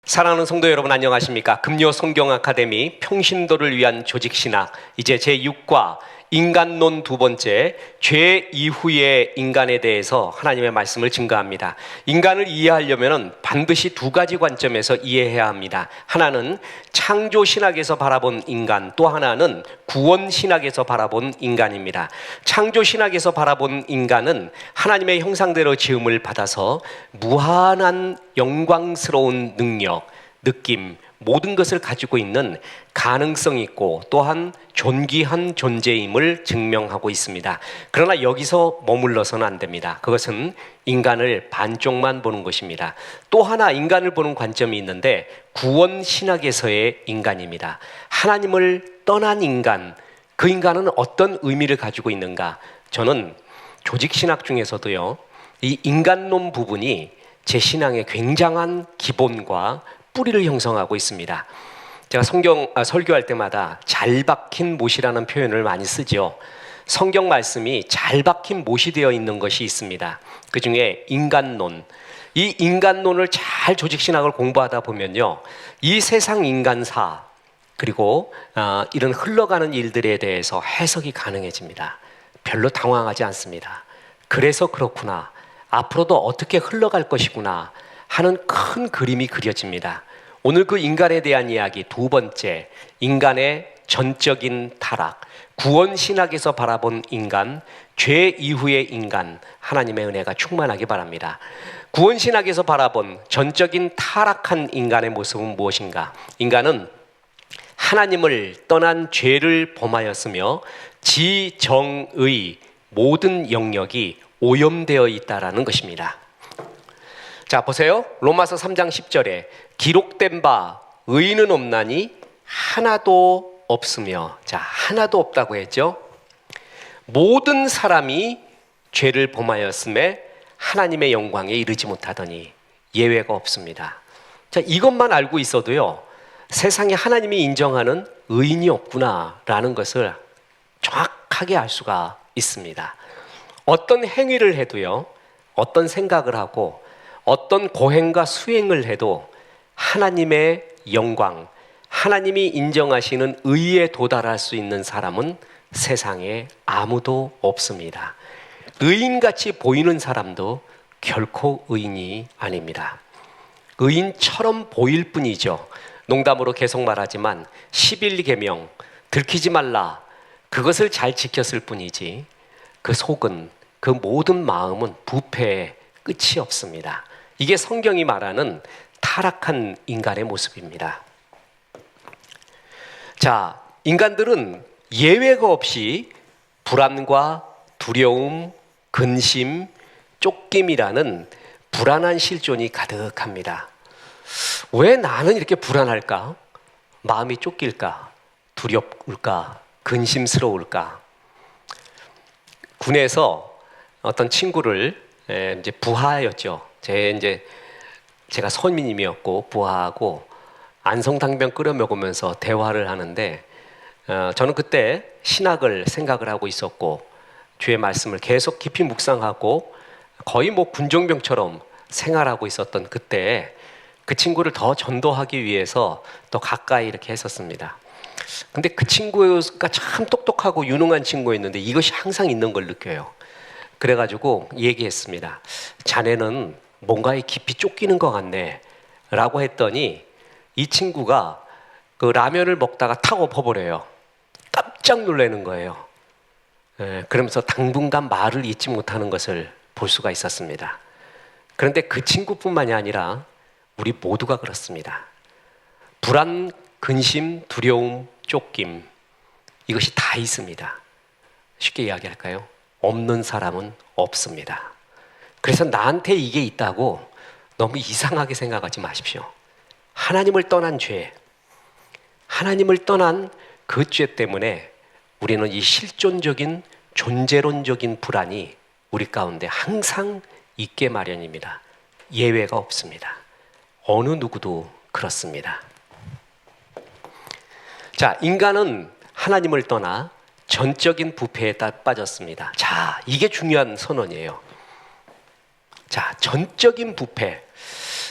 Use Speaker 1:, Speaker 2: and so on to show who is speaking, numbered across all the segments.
Speaker 1: 사랑하는 성도 여러분, 안녕하십니까? 금요 성경 아카데미 평신도를 위한 조직신학, 이제 제6과 인간론 두 번째, 죄 이후의 인간에 대해서 하나님의 말씀을 증거합니다. 인간을 이해하려면 반드시 두 가지 관점에서 이해해야 합니다. 하나는 창조신학에서 바라본 인간, 또 하나는 구원신학에서 바라본 인간입니다. 창조신학에서 바라본 인간은 하나님의 형상대로 지음을 받아서 무한한 영광스러운 능력, 느낌, 모든 것을 가지고 있는 가능성 있고 또한 존귀한 존재임을 증명하고 있습니다. 그러나 여기서 머물러서는 안 됩니다. 그것은 인간을 반쪽만 보는 것입니다. 또 하나 인간을 보는 관점이 있는데 구원신학에서의 인간입니다. 하나님을 떠난 인간, 그 인간은 어떤 의미를 가지고 있는가? 저는 조직신학 중에서도요, 이 인간론 부분이 제 신앙의 굉장한 기본과 뿌리를 형성하고 있습니다. 제가 설교할 때마다 잘 박힌 못이라는 표현을 많이 쓰죠. 성경 말씀이 잘 박힌 못이 되어 있는 것이 있습니다. 그 중에 인간론. 이 인간론을 잘 조직신학을 공부하다 보면요, 이 세상 인간사 그리고 이런 흘러가는 일들에 대해서 해석이 가능해집니다. 별로 당황하지 않습니다. 그래서 그렇구나, 앞으로도 어떻게 흘러갈 것이구나 하는 큰 그림이 그려집니다. 오늘 그 인간에 대한 이야기 두 번째, 인간의 전적인 타락, 구원신학에서 바라본 인간, 죄 이후의 인간, 하나님의 은혜가 충만하기 바랍니다. 구원신학에서 바라본 전적인 타락한 인간의 모습은 무엇인가? 인간은 하나님을 떠난 죄를 범하였으며 지정의 모든 영역이 오염되어 있다라는 것입니다. 자, 보세요. 로마서 3장 10절에 기록된 바 의인은 없나니 하나도 없으며, 자, 하나도 없다고 했죠. 모든 사람이 죄를 범하였음에 하나님의 영광에 이르지 못하더니 예외가 없습니다. 자, 이것만 알고 있어도요, 세상에 하나님이 인정하는 의인이 없구나라는 것을 정확하게 알 수가 있습니다. 어떤 행위를 해도요, 어떤 생각을 하고 어떤 고행과 수행을 해도 하나님의 영광, 하나님이 인정하시는 의에 도달할 수 있는 사람은 세상에 아무도 없습니다. 의인같이 보이는 사람도 결코 의인이 아닙니다. 의인처럼 보일 뿐이죠. 농담으로 계속 말하지만 11계명 들키지 말라, 그것을 잘 지켰을 뿐이지 그 속은, 그 모든 마음은 부패의 끝이 없습니다. 이게 성경이 말하는 타락한 인간의 모습입니다. 자, 인간들은 예외가 없이 불안과 두려움, 근심, 쫓김이라는 불안한 실존이 가득합니다. 왜 나는 이렇게 불안할까? 마음이 쫓길까? 두렵을까? 근심스러울까? 군에서 어떤 친구를 이제 부하였죠. 제가 선임이었고 부하하고 안성탕면 끓여 먹으면서 대화를 하는데, 저는 그때 신학을 생각을 하고 있었고 주의 말씀을 계속 깊이 묵상하고 거의 뭐 군종병처럼 생활하고 있었던 그때 그 친구를 더 전도하기 위해서 더 가까이 이렇게 했었습니다. 근데 그 친구가 참 똑똑하고 유능한 친구였는데 이것이 항상 있는 걸 느껴요. 그래가지고 얘기했습니다. 자네는 뭔가에 깊이 쫓기는 것 같네 라고 했더니 이 친구가 그 라면을 먹다가 탁 엎어버려요. 깜짝 놀라는 거예요. 그러면서 당분간 말을 잇지 못하는 것을 볼 수가 있었습니다. 그런데 그 친구뿐만이 아니라 우리 모두가 그렇습니다. 불안, 근심, 두려움, 쫓김, 이것이 다 있습니다. 쉽게 이야기할까요? 없는 사람은 없습니다. 그래서 나한테 이게 있다고 너무 이상하게 생각하지 마십시오. 하나님을 떠난 죄, 하나님을 떠난 그 죄 때문에 우리는 이 실존적인 존재론적인 불안이 우리 가운데 항상 있게 마련입니다. 예외가 없습니다. 어느 누구도 그렇습니다. 자, 인간은 하나님을 떠나 전적인 부패에 빠졌습니다. 자, 이게 중요한 선언이에요. 자, 전적인 부패.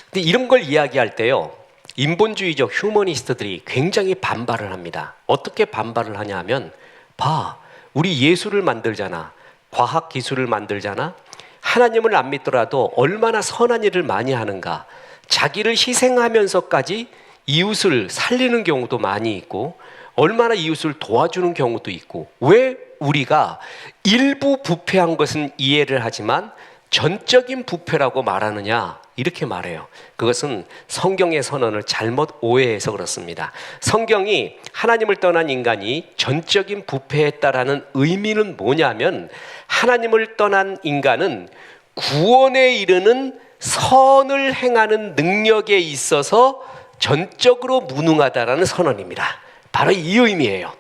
Speaker 1: 근데 이런 걸 이야기할 때요, 인본주의적 휴머니스트들이 굉장히 반발을 합니다. 어떻게 반발을 하냐 하면, 봐, 우리 예술을 만들잖아, 과학 기술을 만들잖아, 하나님을 안 믿더라도 얼마나 선한 일을 많이 하는가, 자기를 희생하면서까지 이웃을 살리는 경우도 많이 있고 얼마나 이웃을 도와주는 경우도 있고, 왜 우리가 일부 부패한 것은 이해를 하지만 전적인 부패라고 말하느냐, 이렇게 말해요. 그것은 성경의 선언을 잘못 오해해서 그렇습니다. 성경이 하나님을 떠난 인간이 전적인 부패했다라는 의미는 뭐냐면, 하나님을 떠난 인간은 구원에 이르는 선을 행하는 능력에 있어서 전적으로 무능하다라는 선언입니다. 바로 이 의미예요.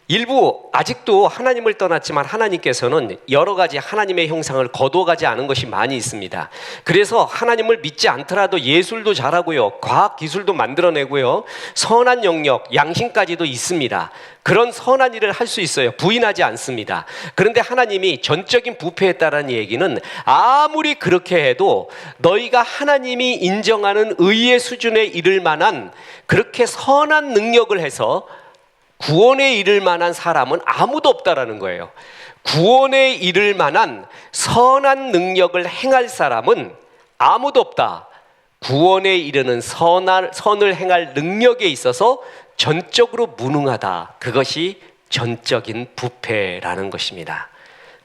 Speaker 1: 일부 아직도 하나님을 떠났지만 하나님께서는 여러 가지 하나님의 형상을 거둬가지 않은 것이 많이 있습니다. 그래서 하나님을 믿지 않더라도 예술도 잘하고요, 과학 기술도 만들어내고요, 선한 영역, 양심까지도 있습니다. 그런 선한 일을 할 수 있어요. 부인하지 않습니다. 그런데 하나님이 전적인 부패했다라는 얘기는, 아무리 그렇게 해도 너희가 하나님이 인정하는 의의 수준에 이를 만한 그렇게 선한 능력을 해서 구원에 이를 만한 사람은 아무도 없다라는 거예요. 구원에 이를 만한 선한 능력을 행할 사람은 아무도 없다. 구원에 이르는 선을 행할 능력에 있어서 전적으로 무능하다. 그것이 전적인 부패라는 것입니다.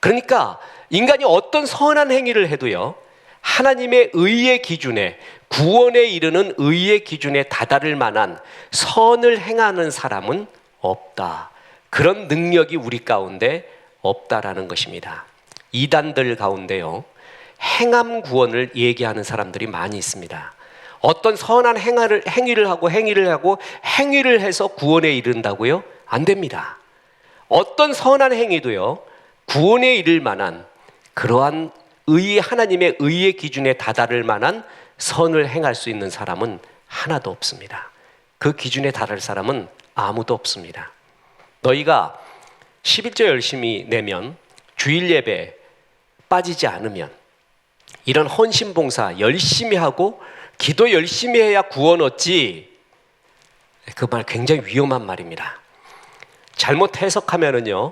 Speaker 1: 그러니까 인간이 어떤 선한 행위를 해도요, 하나님의 의의 기준에, 구원에 이르는 의의 기준에 다다를 만한 선을 행하는 사람은 없다. 그런 능력이 우리 가운데 없다라는 것입니다. 이단들 가운데요, 행함 구원을 얘기하는 사람들이 많이 있습니다. 어떤 선한 행위를 하고 행위를 해서 구원에 이른다고요? 안 됩니다. 어떤 선한 행위도요, 구원에 이를 만한 그러한 하나님의 의의 기준에 다다를 만한 선을 행할 수 있는 사람은 하나도 없습니다. 그 기준에 다를 사람은 아무도 없습니다. 너희가 11조 열심히 내면, 주일 예배 빠지지 않으면, 이런 헌신봉사 열심히 하고 기도 열심히 해야 구원 얻지, 그 말 굉장히 위험한 말입니다. 잘못 해석하면은요,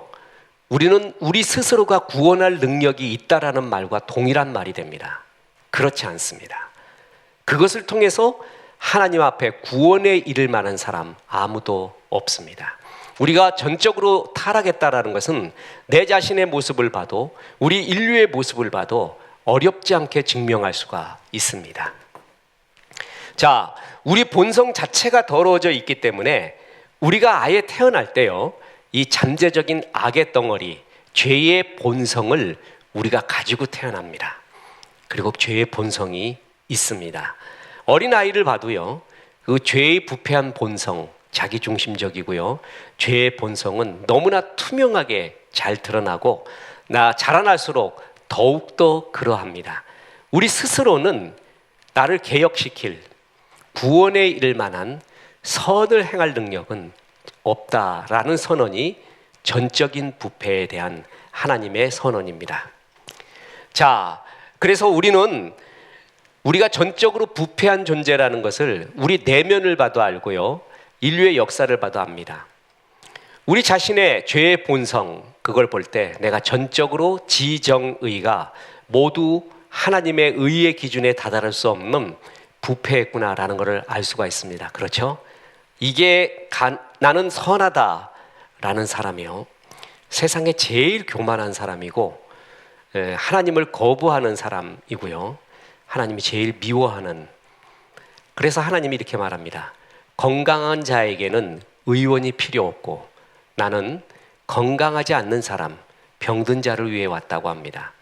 Speaker 1: 우리는 우리 스스로가 구원할 능력이 있다라는 말과 동일한 말이 됩니다. 그렇지 않습니다. 그것을 통해서 하나님 앞에 구원에 이를 만한 사람 아무도 없습니다. 우리가 전적으로 타락했다라는 것은 내 자신의 모습을 봐도, 우리 인류의 모습을 봐도 어렵지 않게 증명할 수가 있습니다. 자, 우리 본성 자체가 더러워져 있기 때문에 우리가 아예 태어날 때요, 이 잠재적인 악의 덩어리, 죄의 본성을 우리가 가지고 태어납니다. 그리고 죄의 본성이 있습니다. 어린아이를 봐도요, 그 죄의 부패한 본성, 자기중심적이고요, 죄의 본성은 너무나 투명하게 잘 드러나고 자라날수록 더욱더 그러합니다. 우리 스스로는 나를 개혁시킬, 구원에 이를 만한 선을 행할 능력은 없다라는 선언이 전적인 부패에 대한 하나님의 선언입니다. 자, 그래서 우리가 전적으로 부패한 존재라는 것을 우리 내면을 봐도 알고요, 인류의 역사를 봐도 압니다. 우리 자신의 죄의 본성, 그걸 볼 때 내가 전적으로 지정의가 모두 하나님의 의의 기준에 다다를 수 없는 부패했구나라는 것을 알 수가 있습니다. 그렇죠? 이게 나는 선하다라는 사람이요, 세상에 제일 교만한 사람이고, 하나님을 거부하는 사람이고요, 하나님이 제일 미워하는. 그래서 하나님이 이렇게 말합니다. 건강한 자에게는 의원이 필요 없고 나는 건강하지 않는 사람, 병든 자를 위해 왔다고 합니다.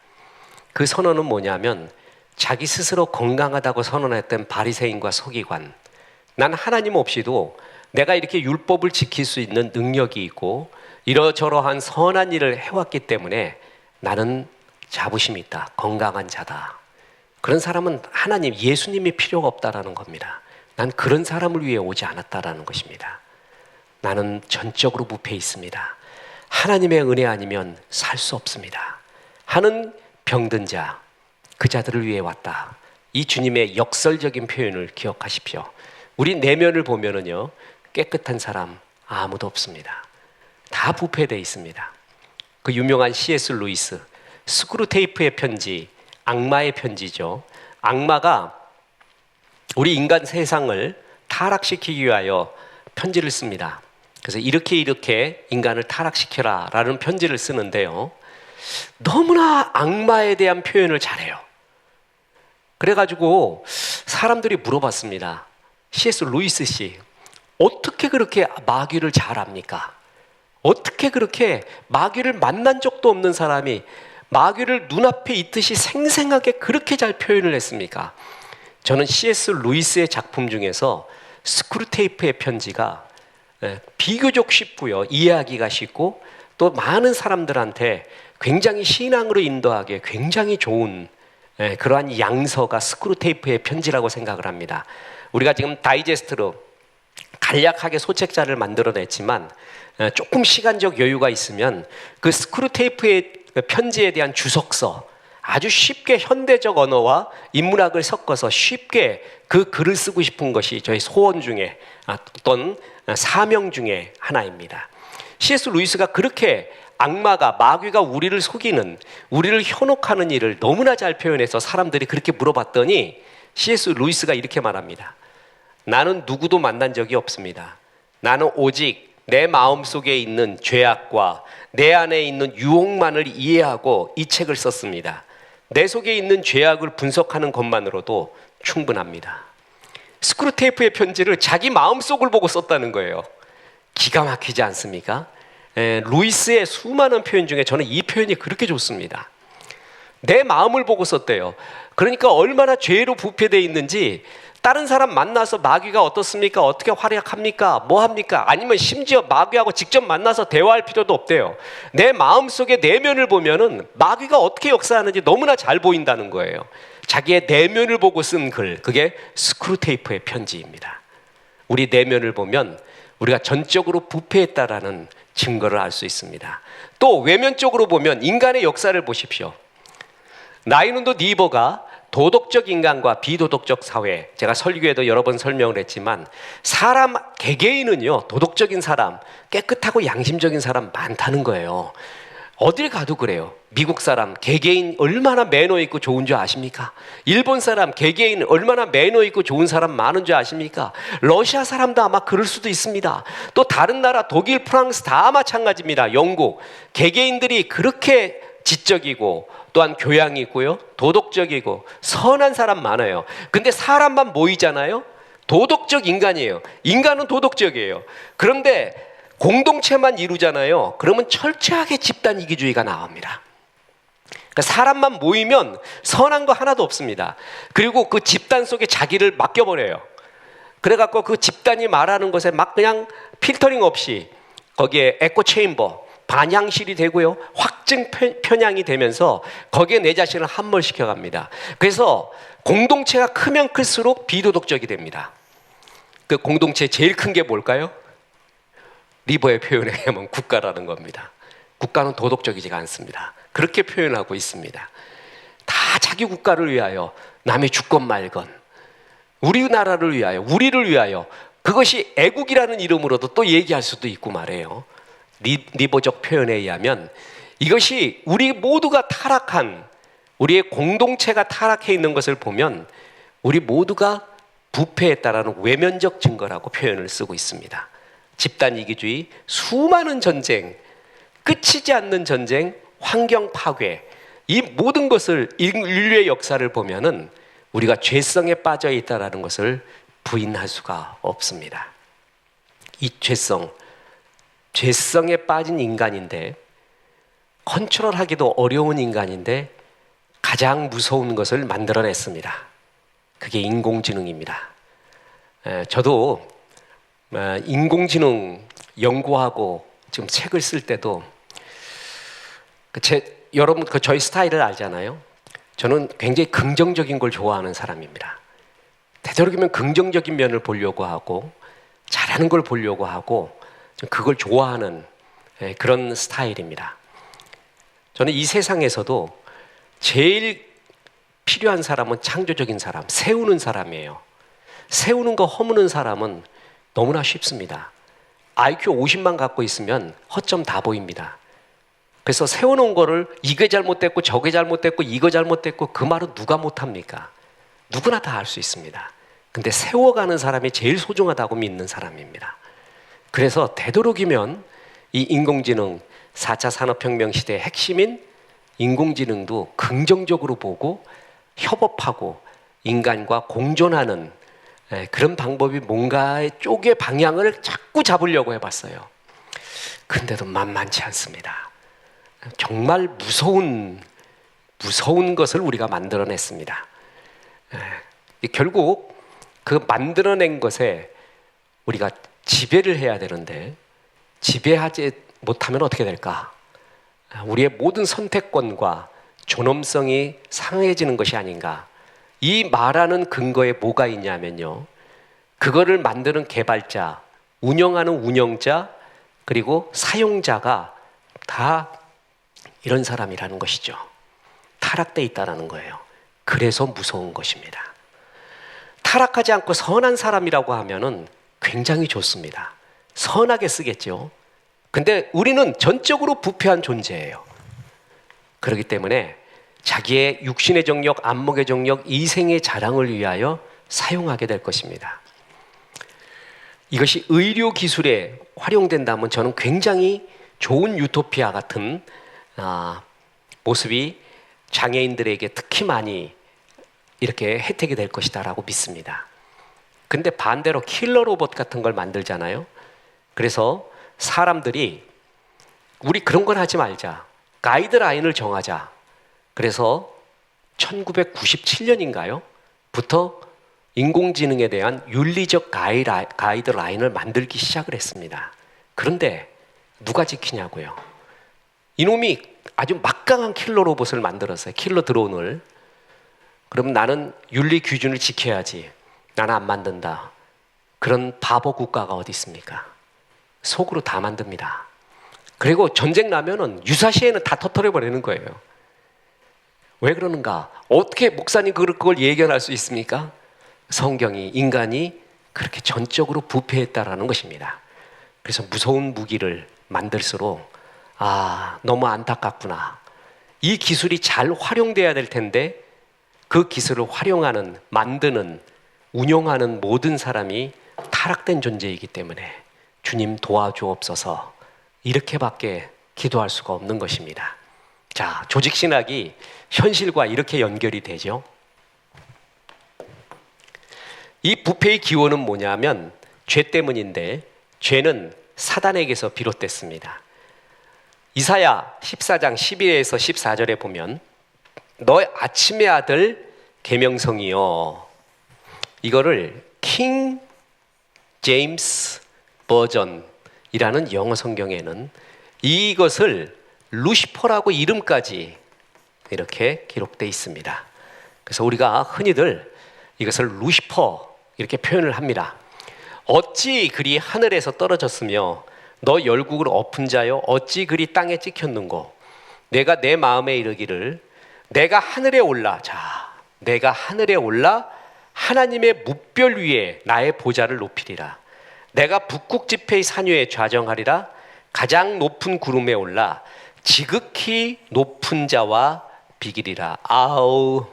Speaker 1: 그 선언은 뭐냐면, 자기 스스로 건강하다고 선언했던 바리새인과 서기관, 난 하나님 없이도 내가 이렇게 율법을 지킬 수 있는 능력이 있고 이러저러한 선한 일을 해왔기 때문에 나는 자부심이 있다, 건강한 자다. 그런 사람은 하나님, 예수님이 필요가 없다라는 겁니다. 난 그런 사람을 위해 오지 않았다라는 것입니다. 나는 전적으로 부패 있습니다. 하나님의 은혜 아니면 살 수 없습니다 하는 병든 자, 그 자들을 위해 왔다. 이 주님의 역설적인 표현을 기억하십시오. 우리 내면을 보면은요, 깨끗한 사람 아무도 없습니다. 다 부패되어 있습니다. 그 유명한 C.S. 루이스, 스크루테이프의 편지, 악마의 편지죠. 악마가 우리 인간 세상을 타락시키기 위하여 편지를 씁니다. 그래서 이렇게 인간을 타락시켜라 라는 편지를 쓰는데요, 너무나 악마에 대한 표현을 잘해요. 그래가지고 사람들이 물어봤습니다. C.S. 루이스 씨, 어떻게 그렇게 마귀를 잘 압니까? 어떻게 그렇게 마귀를 만난 적도 없는 사람이 마귀를 눈앞에 있듯이 생생하게 그렇게 잘 표현을 했습니까? 저는 C.S. 루이스의 작품 중에서 스크루테이프의 편지가 비교적 쉽고요, 이해하기가 쉽고 또 많은 사람들한테 굉장히 신앙으로 인도하기에 굉장히 좋은 그러한 양서가 스크루테이프의 편지라고 생각을 합니다. 우리가 지금 다이제스트로 간략하게 소책자를 만들어냈지만 조금 시간적 여유가 있으면 그 스크루테이프의 편지에 대한 주석서, 아주 쉽게 현대적 언어와 인문학을 섞어서 쉽게 그 글을 쓰고 싶은 것이 저희 소원 중에 어떤 사명 중에 하나입니다. C.S. 루이스가 그렇게 악마가, 마귀가 우리를 속이는, 우리를 현혹하는 일을 너무나 잘 표현해서 사람들이 그렇게 물어봤더니 C.S. 루이스가 이렇게 말합니다. 나는 누구도 만난 적이 없습니다. 나는 오직 내 마음속에 있는 죄악과 내 안에 있는 유혹만을 이해하고 이 책을 썼습니다. 내 속에 있는 죄악을 분석하는 것만으로도 충분합니다. 스크루테이프의 편지를 자기 마음속을 보고 썼다는 거예요. 기가 막히지 않습니까? 루이스의 수많은 표현 중에 저는 이 표현이 그렇게 좋습니다. 내 마음을 보고 썼대요. 그러니까 얼마나 죄로 부패되어 있는지, 다른 사람 만나서 마귀가 어떻습니까? 어떻게 활약합니까? 뭐 합니까? 아니면 심지어 마귀하고 직접 만나서 대화할 필요도 없대요. 내 마음속의 내면을 보면은 마귀가 어떻게 역사하는지 너무나 잘 보인다는 거예요. 자기의 내면을 보고 쓴 글, 그게 스크루테이프의 편지입니다. 우리 내면을 보면 우리가 전적으로 부패했다라는 증거를 알 수 있습니다. 또 외면적으로 보면 인간의 역사를 보십시오. 라이몬드 니버가 도덕적 인간과 비도덕적 사회, 제가 설교에도 여러 번 설명을 했지만 사람 개개인은요, 도덕적인 사람, 깨끗하고 양심적인 사람 많다는 거예요. 어딜 가도 그래요. 미국 사람 개개인 얼마나 매너 있고 좋은 줄 아십니까? 일본 사람 개개인 얼마나 매너 있고 좋은 사람 많은 줄 아십니까? 러시아 사람도 아마 그럴 수도 있습니다. 또 다른 나라 독일, 프랑스 다 마찬가지입니다. 영국 개개인들이 그렇게 지적이고 또한 교양이 있고요, 도덕적이고 선한 사람 많아요. 근데 사람만 모이잖아요. 도덕적 인간이에요. 인간은 도덕적이에요. 그런데 공동체만 이루잖아요. 그러면 철저하게 집단 이기주의가 나옵니다. 그러니까 사람만 모이면 선한 거 하나도 없습니다. 그리고 그 집단 속에 자기를 맡겨버려요. 그래갖고 그 집단이 말하는 것에 막 그냥 필터링 없이 거기에 에코 체인버, 반향실이 되고요, 확증 편향이 되면서 거기에 내 자신을 함몰시켜 갑니다. 그래서 공동체가 크면 클수록 비도덕적이 됩니다. 그 공동체 제일 큰 게 뭘까요? 리버의 표현에 의하면 국가라는 겁니다. 국가는 도덕적이지가 않습니다. 그렇게 표현하고 있습니다. 다 자기 국가를 위하여, 남의 주권 말건, 우리나라를 위하여, 우리를 위하여, 그것이 애국이라는 이름으로도 또 얘기할 수도 있고 말해요. 리버적 표현에 의하면 이것이 우리 모두가 타락한, 우리의 공동체가 타락해 있는 것을 보면 우리 모두가 부패했다라는 외면적 증거라고 표현을 쓰고 있습니다. 집단 이기주의, 수많은 전쟁, 끝이지 않는 전쟁, 환경 파괴, 이 모든 것을, 인류의 역사를 보면은 우리가 죄성에 빠져 있다라는 것을 부인할 수가 없습니다. 이 죄성에 빠진 인간인데, 컨트롤하기도 어려운 인간인데 가장 무서운 것을 만들어냈습니다. 그게 인공지능입니다. 저도 인공지능 연구하고 지금 책을 쓸 때도 여러분 저희 스타일을 알잖아요. 저는 굉장히 긍정적인 걸 좋아하는 사람입니다. 되도록이면 긍정적인 면을 보려고 하고 잘하는 걸 보려고 하고 그걸 좋아하는 그런 스타일입니다. 저는 이 세상에서도 제일 필요한 사람은 창조적인 사람, 세우는 사람이에요. 세우는 거 허무는 사람은 너무나 쉽습니다. IQ 50만 갖고 있으면 허점 다 보입니다. 그래서 세워놓은 거를 이게 잘못됐고 저게 잘못됐고 이거 잘못됐고 그 말은 누가 못합니까? 누구나 다 할 수 있습니다. 근데 세워가는 사람이 제일 소중하다고 믿는 사람입니다. 그래서 되도록이면 이 인공지능 4차 산업혁명 시대의 핵심인 인공지능도 긍정적으로 보고 협업하고 인간과 공존하는 그런 방법이 뭔가의 쪽의 방향을 자꾸 잡으려고 해봤어요. 근데도 만만치 않습니다. 정말 무서운 것을 우리가 만들어냈습니다. 결국 그 만들어낸 것에 우리가 지배를 해야 되는데 지배하지 못하면 어떻게 될까? 우리의 모든 선택권과 존엄성이 상해지는 것이 아닌가? 이 말하는 근거에 뭐가 있냐면요, 그거를 만드는 개발자, 운영하는 운영자, 그리고 사용자가 다 이런 사람이라는 것이죠. 타락돼 있다는 거예요. 그래서 무서운 것입니다. 타락하지 않고 선한 사람이라고 하면은 굉장히 좋습니다. 선하게 쓰겠죠. 근데 우리는 전적으로 부패한 존재예요. 그렇기 때문에 자기의 육신의 정력, 안목의 정력, 이생의 자랑을 위하여 사용하게 될 것입니다. 이것이 의료 기술에 활용된다면 저는 굉장히 좋은 유토피아 같은 모습이 장애인들에게 특히 많이 이렇게 혜택이 될 것이다라고 믿습니다. 근데 반대로 킬러 로봇 같은 걸 만들잖아요. 그래서 사람들이 우리 그런 건 하지 말자, 가이드라인을 정하자. 그래서 1997년인가요? 부터 인공지능에 대한 윤리적 가이드라인을 만들기 시작을 했습니다. 그런데 누가 지키냐고요? 이놈이 아주 막강한 킬러 로봇을 만들었어요. 킬러 드론을. 그럼 나는 윤리 기준을 지켜야지, 나는 안 만든다. 그런 바보 국가가 어디 있습니까? 속으로 다 만듭니다. 그리고 전쟁 나면은 유사시에는 다 터뜨려버리는 거예요. 왜 그러는가? 어떻게 목사님 그걸 예견할 수 있습니까? 성경이 인간이 그렇게 전적으로 부패했다라는 것입니다. 그래서 무서운 무기를 만들수록 너무 안타깝구나. 이 기술이 잘 활용돼야 될 텐데 그 기술을 활용하는, 만드는, 운용하는 모든 사람이 타락된 존재이기 때문에 주님 도와주옵소서, 이렇게밖에 기도할 수가 없는 것입니다. 자, 조직신학이 현실과 이렇게 연결이 되죠. 이 부패의 기원은 뭐냐면 죄 때문인데, 죄는 사단에게서 비롯됐습니다. 이사야 14장 12에서 14절에 보면 너의 아침의 아들 계명성이요, 이거를 킹 제임스 버전이라는 영어 성경에는 이것을 루시퍼라고 이름까지 이렇게 기록되어 있습니다. 그래서 우리가 흔히들 이것을 루시퍼 이렇게 표현을 합니다. 어찌 그리 하늘에서 떨어졌으며 너 열국을 엎은 자여 어찌 그리 땅에 찍혔는고, 내가 내 마음에 이르기를 내가 하늘에 올라, 자, 내가 하늘에 올라 하나님의 뭇별 위에 나의 보좌를 높이리라. 내가 북극 지폐의 산 위에 좌정하리라. 가장 높은 구름에 올라 지극히 높은 자와 비기리라. 아우,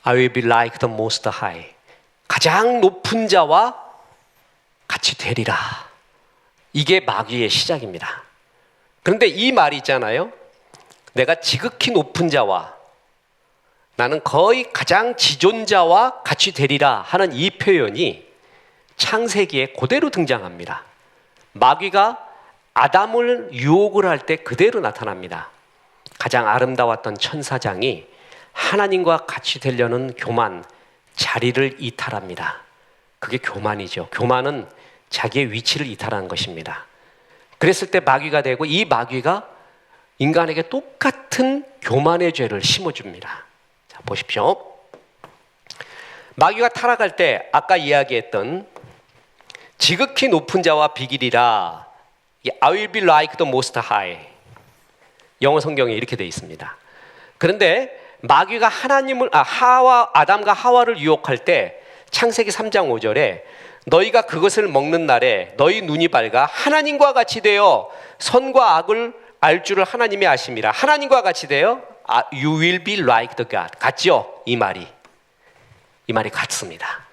Speaker 1: I will be like the most high. 가장 높은 자와 같이 되리라. 이게 마귀의 시작입니다. 그런데 이 말이 있잖아요. 내가 지극히 높은 자와, 나는 거의 가장 지존자와 같이 되리라 하는 이 표현이 창세기에 그대로 등장합니다. 마귀가 아담을 유혹을 할 때 그대로 나타납니다. 가장 아름다웠던 천사장이 하나님과 같이 되려는 교만, 자리를 이탈합니다. 그게 교만이죠. 교만은 자기의 위치를 이탈하는 것입니다. 그랬을 때 마귀가 되고, 이 마귀가 인간에게 똑같은 교만의 죄를 심어줍니다. 자, 보십시오. 마귀가 타락할 때 아까 이야기했던 지극히 높은 자와 비길이라 I will be like the most high. 영어 성경에 이렇게 되어 있습니다. 그런데 마귀가 아담과 하와를 유혹할 때 창세기 3장 5절에 너희가 그것을 먹는 날에 너희 눈이 밝아 하나님과 같이 되어 선과 악을 알 줄을 하나님이 아심이라. 하나님과 같이 되어 You will be like the God. 같죠? 이 말이 같습니다.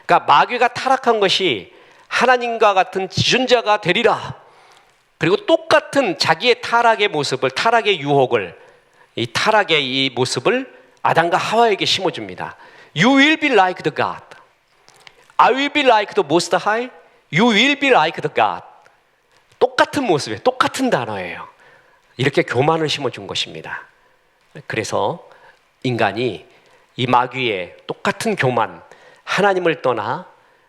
Speaker 1: 그러니까 마귀가 타락한 것이 하나님과 같은 지존자가 되리라. 그리고 똑같은 자기의 타락의 모습을, 타락의 유혹을, 이 타락의 이 모습을 아담과 하와에게 심어줍니다. You will be like the God. I will be like the most high. You will be like the God. 똑같은 모습에 똑같은 단어예요. 이렇게 교만을 심어준 것입니다. 그래서 인간이 이 마귀의 똑같은 교만, 하나님을 떠나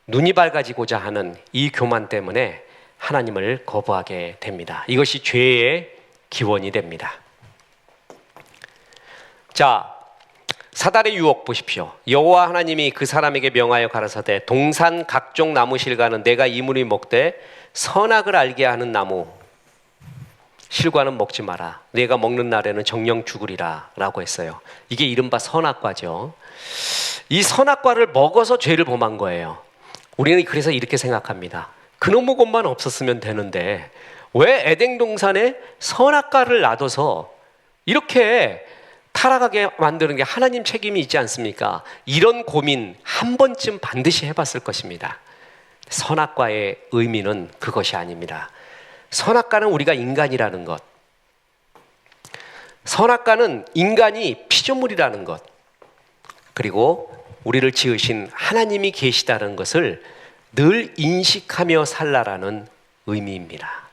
Speaker 1: 눈이 밝아지고자 하는 이 교만 때문에 하나님을 거부하게 됩니다. 이것이 죄의 기원이 됩니다. 자, 사단의 유혹 보십시오. 여호와 하나님이 그 사람에게 명하여 가라사대 동산 각종 나무 실과는 내가 이무리 먹되 선악을 알게 하는 나무 실과는 먹지 마라. 내가 먹는 날에는 정령 죽으리라 라고 했어요. 이게 이른바 선악과죠. 이 선악과를 먹어서 죄를 범한 거예요. 우리는 그래서 이렇게 생각합니다. 그놈의 것만 없었으면 되는데 왜 에덴 동산에 선악과를 놔둬서 이렇게 타락하게 만드는 게 하나님 책임이 있지 않습니까? 이런 고민 한 번쯤 반드시 해봤을 것입니다. 선악과의 의미는 그것이 아닙니다. 선악과는 우리가 인간이라는 것, 선악과는 인간이 피조물이라는 것, 그리고 우리를 지으신 하나님이 계시다는 것을 늘 인식하며 살라라는 의미입니다.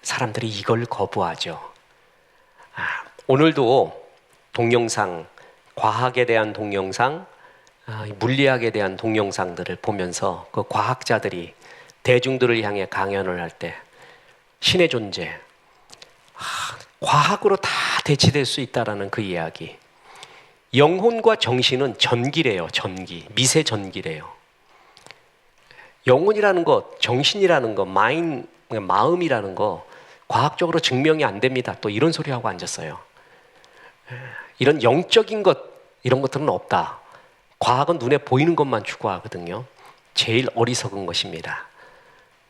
Speaker 1: 사람들이 이걸 거부하죠. 오늘도 동영상, 과학에 대한 동영상, 물리학에 대한 동영상들을 보면서 그 과학자들이 대중들을 향해 강연을 할 때 신의 존재, 과학으로 다 대치될 수 있다라는 그 이야기. 영혼과 정신은 전기래요. 전기, 미세 전기래요. 영혼이라는 것, 정신이라는 것, 마음이라는 거 과학적으로 증명이 안 됩니다. 또 이런 소리 하고 앉았어요. 이런 영적인 것, 이런 것들은 없다. 과학은 눈에 보이는 것만 추구하거든요. 제일 어리석은 것입니다.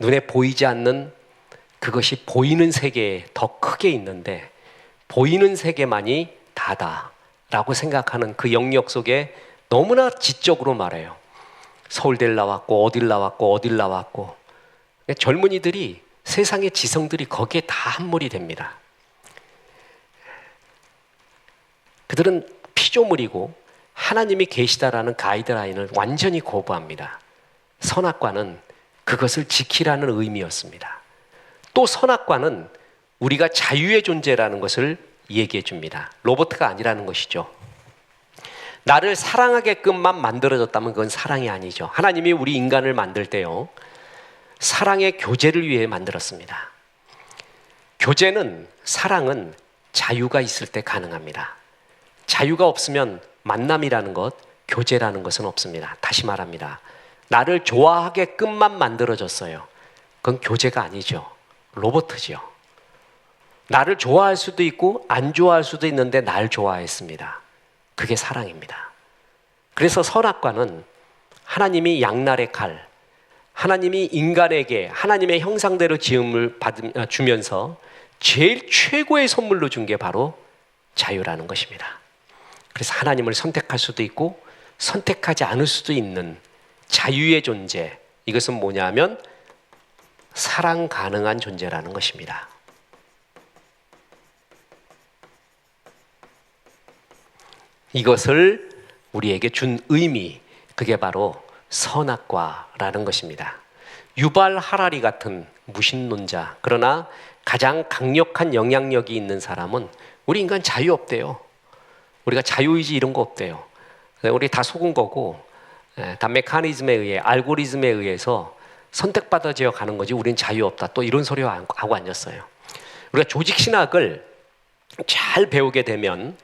Speaker 1: 눈에 보이지 않는 그것이 보이는 세계에 더 크게 있는데 보이는 세계만이 다다라고 생각하는 그 영역 속에 너무나 지적으로 말해요. 서울대를 나왔고 어딜 나왔고 젊은이들이 세상의 지성들이 거기에 다 함몰이 됩니다. 그들은 피조물이고 하나님이 계시다라는 가이드라인을 완전히 거부합니다. 선악과는 그것을 지키라는 의미였습니다. 또 선악과는 우리가 자유의 존재라는 것을 얘기해 줍니다. 로봇가 아니라는 것이죠. 나를 사랑하게끔만 만들어졌다면 그건 사랑이 아니죠. 하나님이 우리 인간을 만들 때요, 사랑의 교제를 위해 만들었습니다. 교제는, 사랑은 자유가 있을 때 가능합니다. 자유가 없으면 만남이라는 것, 교제라는 것은 없습니다. 다시 말합니다. 나를 좋아하게끔만 만들어졌어요. 그건 교제가 아니죠. 로봇이죠. 나를 좋아할 수도 있고 안 좋아할 수도 있는데 날 좋아했습니다. 그게 사랑입니다. 그래서 선악과는 하나님이 양날의 칼, 하나님이 인간에게 하나님의 형상대로 지음을 주면서 제일 최고의 선물로 준 게 바로 자유라는 것입니다. 그래서 하나님을 선택할 수도 있고 선택하지 않을 수도 있는 자유의 존재, 이것은 뭐냐면 사랑 가능한 존재라는 것입니다. 이것을 우리에게 준 의미, 그게 바로 선악과라는 것입니다. 유발 하라리 같은 무신론자, 그러나 가장 강력한 영향력이 있는 사람은 우리 인간 자유 없대요. 우리가 자유의지 이런 거 없대요. 우리 다 속은 거고 다 메커니즘에 의해, 알고리즘에 의해서 선택받아져 가는 거지 우리는 자유 없다. 또 이런 소리 하고 앉았어요. 우리가 조직신학을 잘 배우게 되면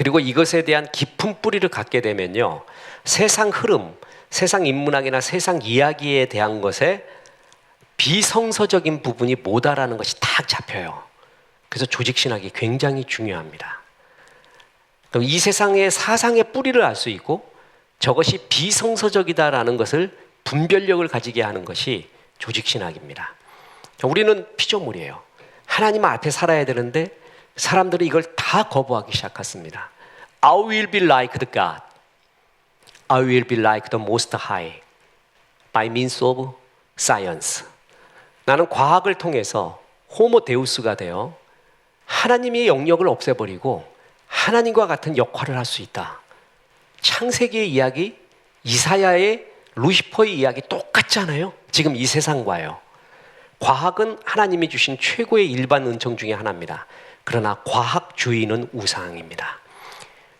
Speaker 1: 그리고 이것에 대한 깊은 뿌리를 갖게 되면요, 세상 흐름, 세상 인문학이나 세상 이야기에 대한 것에 비성서적인 부분이 뭐다라는 것이 딱 잡혀요. 그래서 조직신학이 굉장히 중요합니다. 그럼 이 세상의 사상의 뿌리를 알 수 있고 저것이 비성서적이다라는 것을 분별력을 가지게 하는 것이 조직신학입니다. 우리는 피조물이에요. 하나님 앞에 살아야 되는데 사람들이 이걸 다 거부하기 시작했습니다. I will be like the God. I will be like the Most High by means of science. 나는 과학을 통해서 호모 데우스가 되어 하나님의 영역을 없애버리고 하나님과 같은 역할을 할 수 있다. 창세기의 이야기, 이사야의 루시퍼의 이야기 똑같잖아요. 지금 이 세상과요. 과학은 하나님이 주신 최고의 일반 은총 중에 하나입니다. 그러나 과학주의는 우상입니다.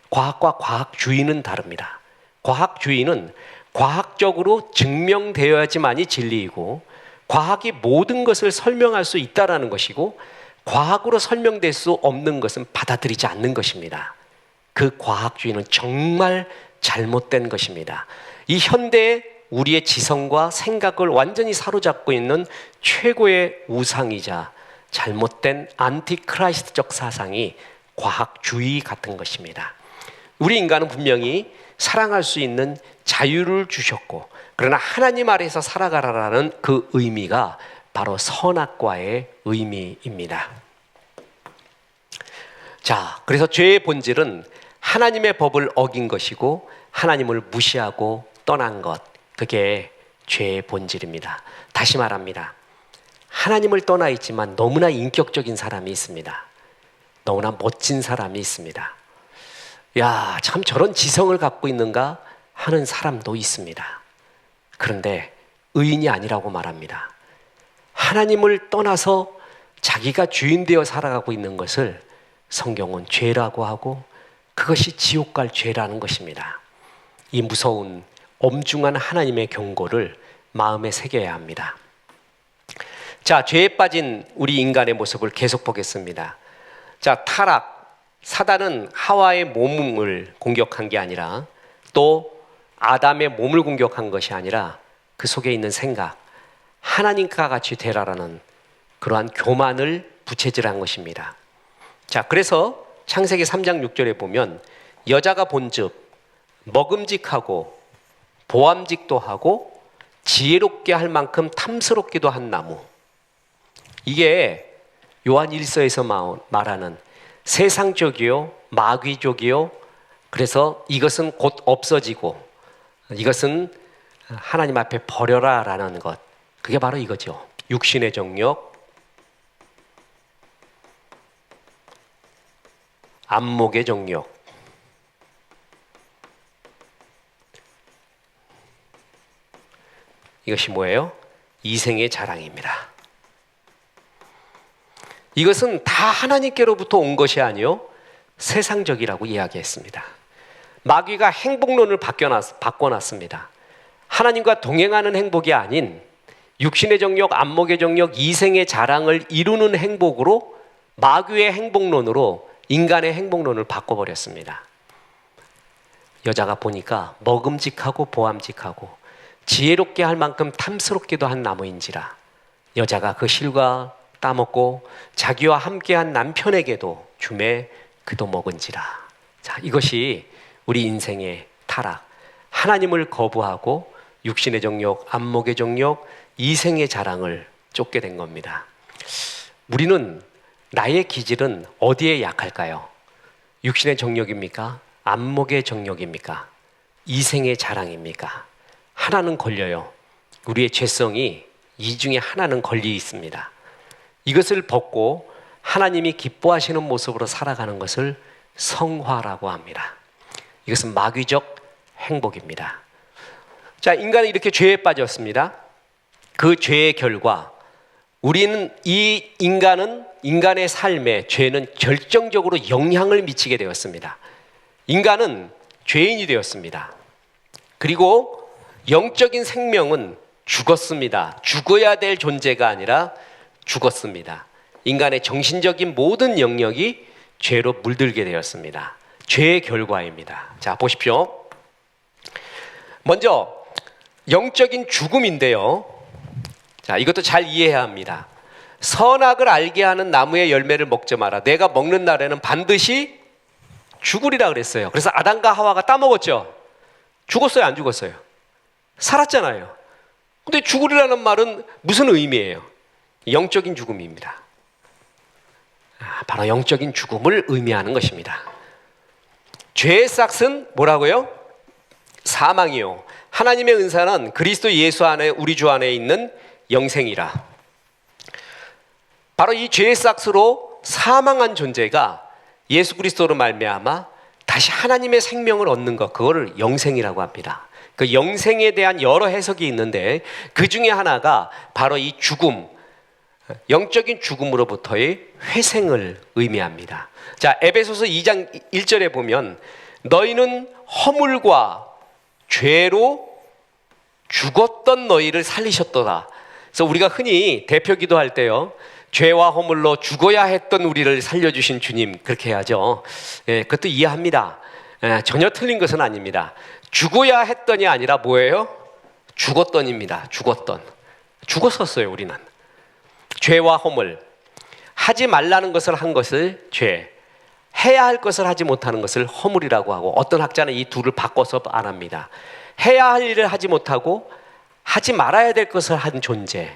Speaker 1: 과학과 과학주의는 다릅니다. 과학주의는 과학적으로 증명되어야지만이 진리이고 과학이 모든 것을 설명할 수 있다는 것이고 과학으로 설명될 수 없는 것은 받아들이지 않는 것입니다. 그 과학주의는 정말 잘못된 것입니다. 이 현대의 우리의 지성과 생각을 완전히 사로잡고 있는 최고의 우상이자 잘못된 안티크라이스트적 사상이 과학주의 같은 것입니다. 우리 인간은 분명히 사랑할 수 있는 자유를 주셨고 그러나 하나님 아래에서 살아가라라는 그 의미가 바로 선악과의 의미입니다. 자, 그래서 죄의 본질은 하나님의 법을 어긴 것이고 하나님을 무시하고 떠난 것, 그게 죄의 본질입니다. 다시 말합니다. 하나님을 떠나 있지만 너무나 인격적인 사람이 있습니다. 너무나 멋진 사람이 있습니다. 야, 참 저런 지성을 갖고 있는가 하는 사람도 있습니다. 그런데 의인이 아니라고 말합니다. 하나님을 떠나서 자기가 주인 되어 살아가고 있는 것을 성경은 죄라고 하고 그것이 지옥 갈 죄라는 것입니다. 이 무서운 엄중한 하나님의 경고를 마음에 새겨야 합니다. 자, 죄에 빠진 우리 인간의 모습을 계속 보겠습니다. 자, 타락, 사단은 하와의 몸을 공격한 게 아니라 또 아담의 몸을 공격한 것이 아니라 그 속에 있는 생각, 하나님과 같이 되라라는 그러한 교만을 부채질한 것입니다. 자, 그래서 창세기 3장 6절에 보면 여자가 본즉 먹음직하고 보암직도 하고 지혜롭게 할 만큼 탐스럽기도 한 나무, 이게 요한 1서에서 말하는 세상적이요 마귀적이요, 그래서 이것은 곧 없어지고 이것은 하나님 앞에 버려라 라는 것, 그게 바로 이거죠. 육신의 정욕, 안목의 정욕, 이것이 뭐예요? 이생의 자랑입니다. 이것은 다 하나님께로부터 온 것이 아니요 세상적이라고 이야기했습니다. 마귀가 행복론을 바꿔놨습니다. 하나님과 동행하는 행복이 아닌 육신의 정욕, 안목의 정욕, 이생의 자랑을 이루는 행복으로 마귀의 행복론으로 인간의 행복론을 바꿔버렸습니다. 여자가 보니까 먹음직하고 보암직하고 지혜롭게 할 만큼 탐스럽기도 한 나무인지라 여자가 그 실과 따먹고 자기와 함께한 남편에게도 주매 그도 먹은지라. 자, 이것이 우리 인생의 타락, 하나님을 거부하고 육신의 정욕, 안목의 정욕, 이생의 자랑을 쫓게 된 겁니다. 우리는 나의 기질은 어디에 약할까요? 육신의 정욕입니까? 안목의 정욕입니까? 이생의 자랑입니까? 하나는 걸려요. 우리의 죄성이 이 중에 하나는 걸리 있습니다. 이것을 벗고 하나님이 기뻐하시는 모습으로 살아가는 것을 성화라고 합니다. 이것은 마귀적 행복입니다. 자, 인간은 이렇게 죄에 빠졌습니다. 그 죄의 결과 우리는 인간의 삶에 죄는 결정적으로 영향을 미치게 되었습니다. 인간은 죄인이 되었습니다. 그리고 영적인 생명은 죽었습니다. 죽어야 될 존재가 아니라 죽었습니다. 인간의 정신적인 모든 영역이 죄로 물들게 되었습니다. 죄의 결과입니다. 자, 보십시오. 먼저 영적인 죽음인데요. 자, 이것도 잘 이해해야 합니다. 선악을 알게 하는 나무의 열매를 먹지 마라. 내가 먹는 날에는 반드시 죽으리라 그랬어요. 그래서 아담과 하와가 따먹었죠. 죽었어요, 안 죽었어요? 살았잖아요. 근데 죽으리라는 말은 무슨 의미예요? 영적인 죽음입니다. 바로 영적인 죽음을 의미하는 것입니다. 죄의 싹은 뭐라고요? 사망이요. 하나님의 은사는 그리스도 예수 안에, 우리 주 안에 있는 영생이라. 바로 이 죄의 싹으로 사망한 존재가 예수 그리스도로 말미암아 다시 하나님의 생명을 얻는 것, 그거를 영생이라고 합니다. 그 영생에 대한 여러 해석이 있는데 그 중에 하나가 바로 이 죽음, 영적인 죽음으로부터의 회생을 의미합니다. 자, 에베소서 2장 1절에 보면 너희는 허물과 죄로 죽었던 너희를 살리셨도다. 그래서 우리가 흔히 대표 기도할 때요, 죄와 허물로 죽어야 했던 우리를 살려주신 주님, 그렇게 해야죠. 그것도 이해합니다. 전혀 틀린 것은 아닙니다. 죽어야 했던이 아니라 뭐예요? 죽었던입니다. 죽었었어요. 우리는 죄와 허물, 하지 말라는 것을 한 것을 죄, 해야 할 것을 하지 못하는 것을 허물이라고 하고, 어떤 학자는 이 둘을 바꿔서 안 합니다. 해야 할 일을 하지 못하고 하지 말아야 될 것을 한 존재,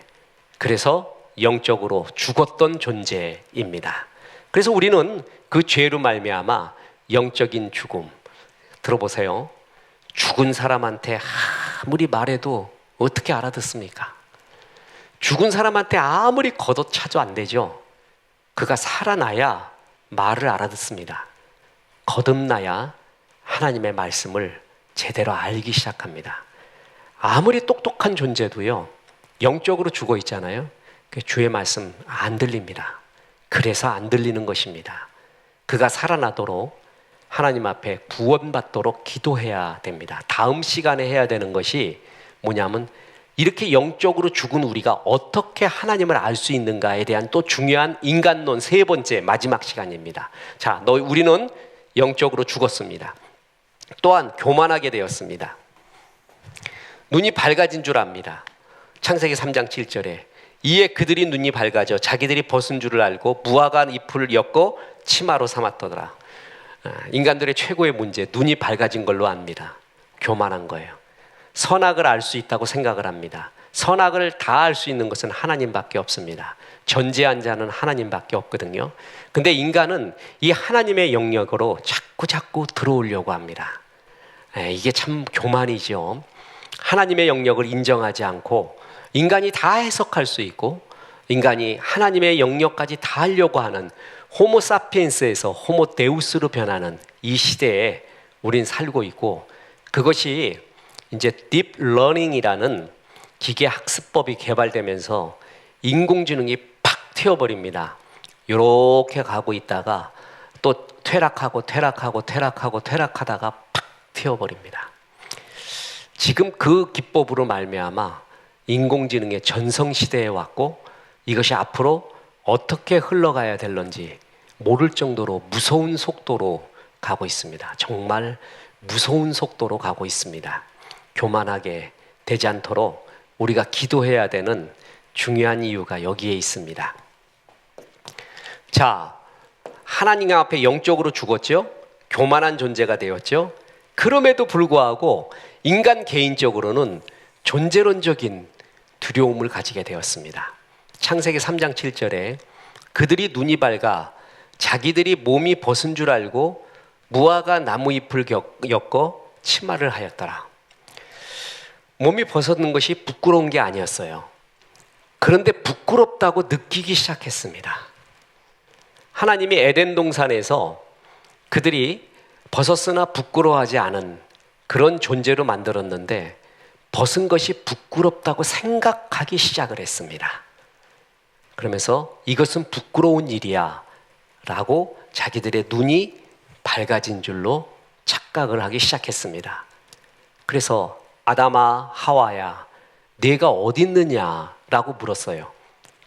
Speaker 1: 그래서 영적으로 죽었던 존재입니다. 그래서 우리는 그 죄로 말미암아 영적인 죽음, 들어보세요. 죽은 사람한테 아무리 말해도 어떻게 알아듣습니까? 죽은 사람한테 아무리 걷어차도 안 되죠. 그가 살아나야 말을 알아듣습니다. 거듭나야 하나님의 말씀을 제대로 알기 시작합니다. 아무리 똑똑한 존재도요, 영적으로 죽어 있잖아요. 주의 말씀 안 들립니다. 그래서 안 들리는 것입니다. 그가 살아나도록 하나님 앞에 구원받도록 기도해야 됩니다. 다음 시간에 해야 되는 것이 뭐냐면, 이렇게 영적으로 죽은 우리가 어떻게 하나님을 알 수 있는가에 대한 또 중요한 인간론 세 번째 마지막 시간입니다. 자, 우리는 영적으로 죽었습니다. 또한 교만하게 되었습니다. 눈이 밝아진 줄 압니다. 창세기 3장 7절에 이에 그들이 눈이 밝아져 자기들이 벗은 줄을 알고 무화과 잎을 엮고 치마로 삼았더라. 인간들의 최고의 문제, 눈이 밝아진 걸로 압니다. 교만한 거예요. 선악을 알 수 있다고 생각을 합니다. 선악을 다 알 수 있는 것은 하나님밖에 없습니다. 전지한 자는 하나님밖에 없거든요. 근데 인간은 이 하나님의 영역으로 자꾸 들어오려고 합니다. 이게 참 교만이죠. 하나님의 영역을 인정하지 않고 인간이 다 해석할 수 있고 인간이 하나님의 영역까지 다 하려고 하는 호모 사피엔스에서 호모 데우스로 변하는 이 시대에 우린 살고 있고, 그것이 이제 딥 러닝이라는 기계 학습법이 개발되면서 인공지능이 팍 튀어버립니다. 이렇게 가고 있다가 또 퇴락하다가 팍 튀어버립니다. 지금 그 기법으로 말미암아 인공지능의 전성시대에 왔고, 이것이 앞으로 어떻게 흘러가야 될런지 모를 정도로 무서운 속도로 가고 있습니다. 정말 무서운 속도로 가고 있습니다. 교만하게 되지 않도록 우리가 기도해야 되는 중요한 이유가 여기에 있습니다. 자, 하나님 앞에 영적으로 죽었죠? 교만한 존재가 되었죠? 그럼에도 불구하고 인간 개인적으로는 존재론적인 두려움을 가지게 되었습니다. 창세기 3장 7절에 그들이 눈이 밝아 자기들이 몸이 벗은 줄 알고 무화과 나무잎을 엮어 치마를 하였더라. 몸이 벗었는 것이 부끄러운 게 아니었어요. 그런데 부끄럽다고 느끼기 시작했습니다. 하나님이 에덴 동산에서 그들이 벗었으나 부끄러워하지 않은 그런 존재로 만들었는데 벗은 것이 부끄럽다고 생각하기 시작을 했습니다. 그러면서 이것은 부끄러운 일이야 라고 자기들의 눈이 밝아진 줄로 착각을 하기 시작했습니다. 그래서 아담아 하와야 네가 어디 있느냐 라고 물었어요.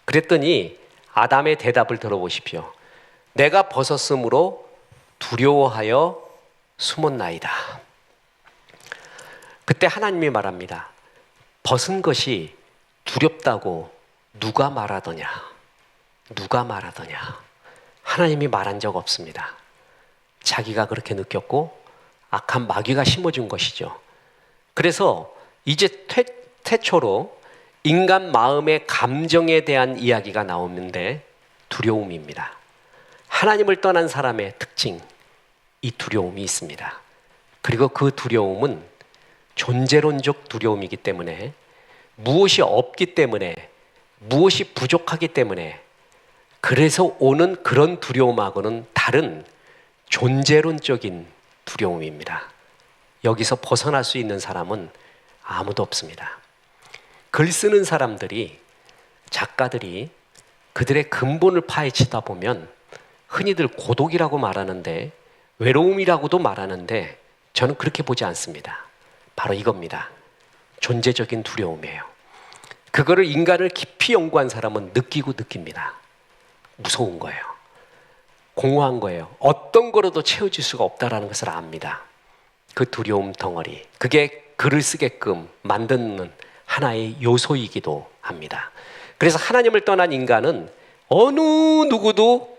Speaker 1: 그랬더니 아담의 대답을 들어보십시오. 내가 벗었으므로 두려워하여 숨었나이다. 그때 하나님이 말합니다. 벗은 것이 두렵다고 누가 말하더냐? 누가 말하더냐? 하나님이 말한 적 없습니다. 자기가 그렇게 느꼈고 악한 마귀가 심어준 것이죠. 그래서 이제 태초로 인간 마음의 감정에 대한 이야기가 나오는데 두려움입니다. 하나님을 떠난 사람의 특징, 이 두려움이 있습니다. 그리고 그 두려움은 존재론적 두려움이기 때문에 무엇이 없기 때문에 무엇이 부족하기 때문에 그래서 오는 그런 두려움하고는 다른 존재론적인 두려움입니다. 여기서 벗어날 수 있는 사람은 아무도 없습니다. 글 쓰는 사람들이, 작가들이 그들의 근본을 파헤치다 보면 흔히들 고독이라고 말하는데 외로움이라고도 말하는데 저는 그렇게 보지 않습니다. 바로 이겁니다. 존재적인 두려움이에요. 그거를 인간을 깊이 연구한 사람은 느낍니다. 무서운 거예요. 공허한 거예요. 어떤 거로도 채워질 수가 없다라는 것을 압니다. 그 두려움 덩어리, 그게 글을 쓰게끔 만드는 하나의 요소이기도 합니다. 그래서 하나님을 떠난 인간은 어느 누구도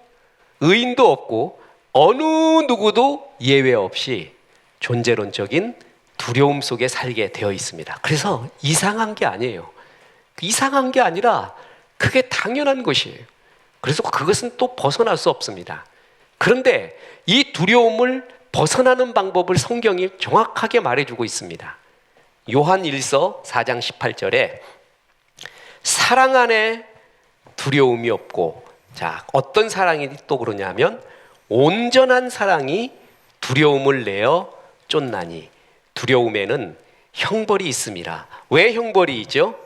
Speaker 1: 의인도 없고 어느 누구도 예외 없이 존재론적인 두려움 속에 살게 되어 있습니다. 그래서 이상한 게 아니에요. 이상한 게 아니라 그게 당연한 것이에요. 그래서 그것은 또 벗어날 수 없습니다. 그런데 이 두려움을 벗어나는 방법을 성경이 정확하게 말해주고 있습니다. 요한 1서 4장 18절에 사랑 안에 두려움이 없고, 자, 어떤 사랑이 또 그러냐면 온전한 사랑이 두려움을 내어 쫓나니 두려움에는 형벌이 있습니다. 왜 형벌이 있죠?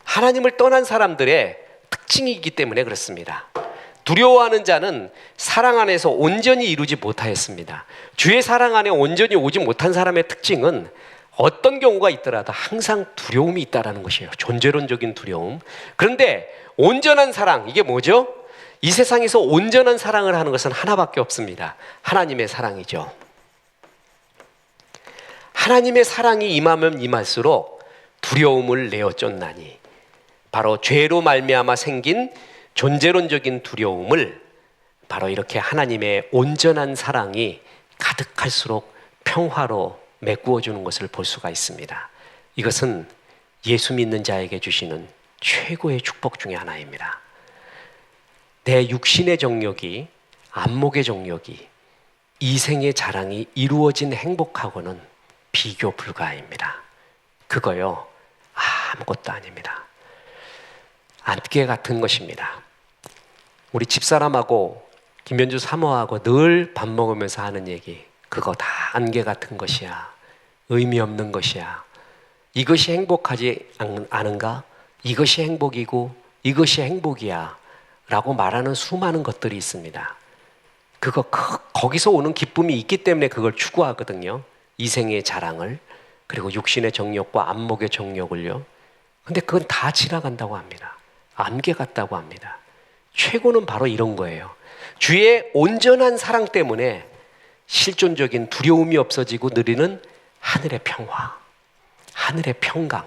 Speaker 1: 하나님을 떠난 사람들의 특징이기 때문에 그렇습니다. 두려워하는 자는 사랑 안에서 온전히 이루지 못하였습니다. 주의 사랑 안에 온전히 오지 못한 사람의 특징은 어떤 경우가 있더라도 항상 두려움이 있다는 것이에요. 존재론적인 두려움. 그런데 온전한 사랑, 이게 뭐죠? 이 세상에서 온전한 사랑을 하는 것은 하나밖에 없습니다. 하나님의 사랑이죠. 하나님의 사랑이 임하면 임할수록 두려움을 내어 쫓나니, 바로 죄로 말미암아 생긴 존재론적인 두려움을 바로 이렇게 하나님의 온전한 사랑이 가득할수록 평화로 메꾸어 주는 것을 볼 수가 있습니다. 이것은 예수 믿는 자에게 주시는 최고의 축복 중에 하나입니다. 내 육신의 정욕이, 안목의 정욕이, 이생의 자랑이 이루어진 행복하고는 비교 불가입니다. 그거요, 아무것도 아닙니다. 안개 같은 것입니다. 우리 집사람하고 김현주 사모하고 늘 밥 먹으면서 하는 얘기, 그거 다 안개 같은 것이야. 의미 없는 것이야. 이것이 행복하지 않은가? 이것이 행복이고 이것이 행복이야 라고 말하는 수많은 것들이 있습니다. 거기서 오는 기쁨이 있기 때문에 그걸 추구하거든요. 이생의 자랑을, 그리고 육신의 정욕과 안목의 정욕을요. 근데 그건 다 지나간다고 합니다. 안개 같다고 합니다. 최고는 바로 이런 거예요. 주의 온전한 사랑 때문에 실존적인 두려움이 없어지고 누리는 하늘의 평화, 하늘의 평강.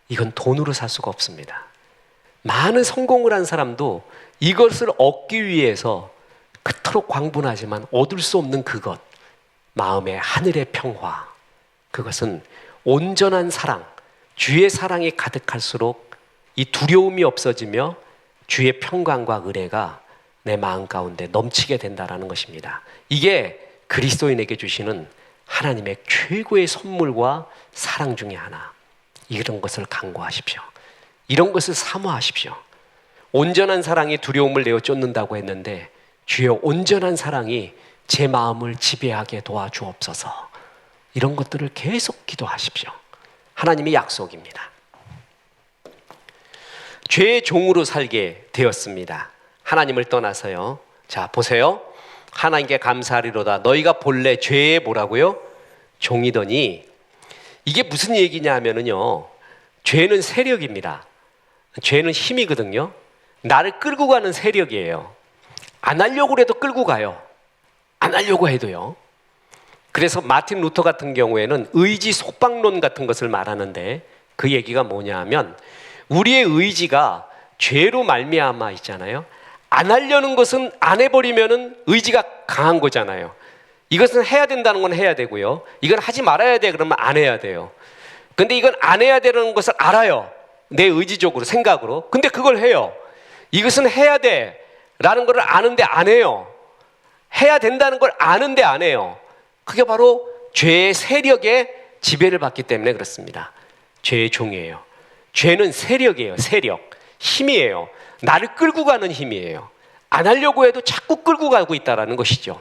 Speaker 1: 이건 돈으로 살 수가 없습니다. 많은 성공을 한 사람도 이것을 얻기 위해서 그토록 광분하지만 얻을 수 없는 그것, 마음의 하늘의 평화, 그것은 온전한 사랑, 주의 사랑이 가득할수록 이 두려움이 없어지며 주의 평강과 은혜가 내 마음 가운데 넘치게 된다는 것입니다. 이게 그리스도인에게 주시는 하나님의 최고의 선물과 사랑 중에 하나. 이런 것을 간구하십시오. 이런 것을 사모하십시오. 온전한 사랑이 두려움을 내어 쫓는다고 했는데, 주여 온전한 사랑이 제 마음을 지배하게 도와주옵소서. 이런 것들을 계속 기도하십시오. 하나님의 약속입니다. 죄의 종으로 살게 되었습니다. 하나님을 떠나서요. 자, 보세요. 하나님께 감사하리로다. 너희가 본래 죄의 뭐라고요? 종이더니, 이게 무슨 얘기냐 하면은요, 죄는 세력입니다. 죄는 힘이거든요. 나를 끌고 가는 세력이에요. 안 하려고 해도 끌고 가요. 안 하려고 해도요. 그래서 마틴 루터 같은 경우에는 의지 속박론 같은 것을 말하는데 그 얘기가 뭐냐 하면 우리의 의지가 죄로 말미암아 있잖아요. 안 하려는 것은 안 해버리면은 의지가 강한 거잖아요. 이것은 해야 된다는 건 해야 되고요. 이건 하지 말아야 돼 그러면 안 해야 돼요. 근데 이건 안 해야 되는 것을 알아요. 내 의지적으로 생각으로. 근데 그걸 해요. 이것은 해야 돼 라는 걸 아는데 안 해요. 해야 된다는 걸 아는데 안 해요. 그게 바로 죄의 세력에 지배를 받기 때문에 그렇습니다. 죄의 종이에요. 죄는 세력이에요. 세력. 힘이에요. 나를 끌고 가는 힘이에요. 안 하려고 해도 자꾸 끌고 가고 있다는 것이죠.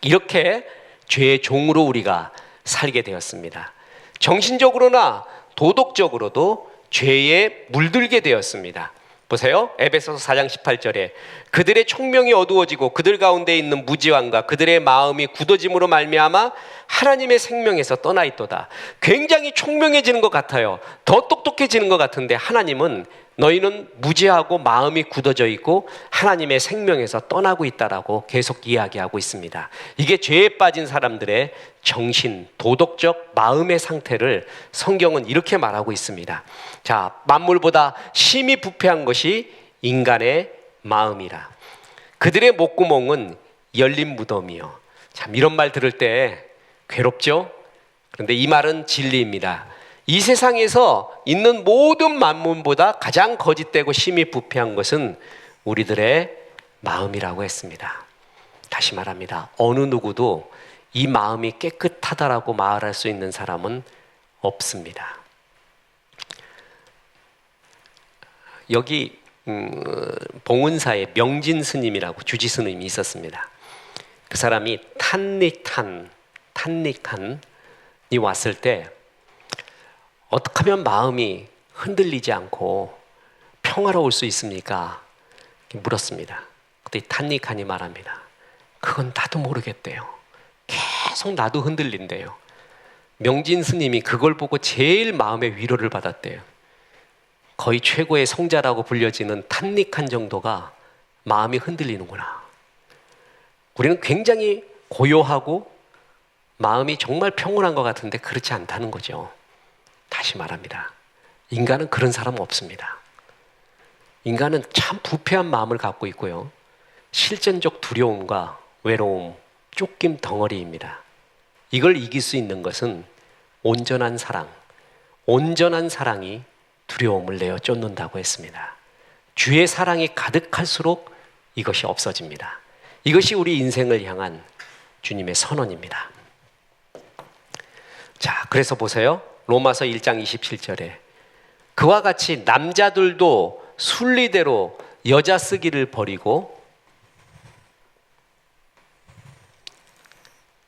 Speaker 1: 이렇게 죄의 종으로 우리가 살게 되었습니다. 정신적으로나 도덕적으로도 죄에 물들게 되었습니다. 보세요. 에베소서 4장 18절에 그들의 총명이 어두워지고 그들 가운데 있는 무지함과 그들의 마음이 굳어짐으로 말미암아 하나님의 생명에서 떠나 있도다. 굉장히 총명해지는 것 같아요. 더 똑똑해지는 것 같은데 하나님은 너희는 무지하고 마음이 굳어져 있고 하나님의 생명에서 떠나고 있다라고 계속 이야기하고 있습니다. 이게 죄에 빠진 사람들의 정신, 도덕적 마음의 상태를 성경은 이렇게 말하고 있습니다. 자, 만물보다 심히 부패한 것이 인간의 마음이라. 그들의 목구멍은 열린 무덤이요. 참 이런 말 들을 때 괴롭죠? 그런데 이 말은 진리입니다. 이 세상에서 있는 모든 만물보다 가장 거짓되고 심히 부패한 것은 우리들의 마음이라고 했습니다. 다시 말합니다. 어느 누구도 이 마음이 깨끗하다라고 말할 수 있는 사람은 없습니다. 여기 봉은사에 명진 스님이라고 주지 스님이 있었습니다. 그 사람이 탄닉한이 왔을 때 어떻게 하면 마음이 흔들리지 않고 평화로울 수 있습니까? 물었습니다. 그때 탄닉한이 말합니다. 그건 나도 모르겠대요. 계속 나도 흔들린대요. 명진 스님이 그걸 보고 제일 마음의 위로를 받았대요. 거의 최고의 성자라고 불려지는 탄닉한 정도가 마음이 흔들리는구나. 우리는 굉장히 고요하고 마음이 정말 평온한 것 같은데 그렇지 않다는 거죠. 다시 말합니다. 인간은 그런 사람 없습니다. 인간은 참 부패한 마음을 갖고 있고요. 실존적 두려움과 외로움, 쫓김 덩어리입니다. 이걸 이길 수 있는 것은 온전한 사랑이 두려움을 내어 쫓는다고 했습니다. 주의 사랑이 가득할수록 이것이 없어집니다. 이것이 우리 인생을 향한 주님의 선언입니다. 자, 그래서 보세요. 로마서 1장 27절에 그와 같이 남자들도 순리대로 여자 쓰기를 버리고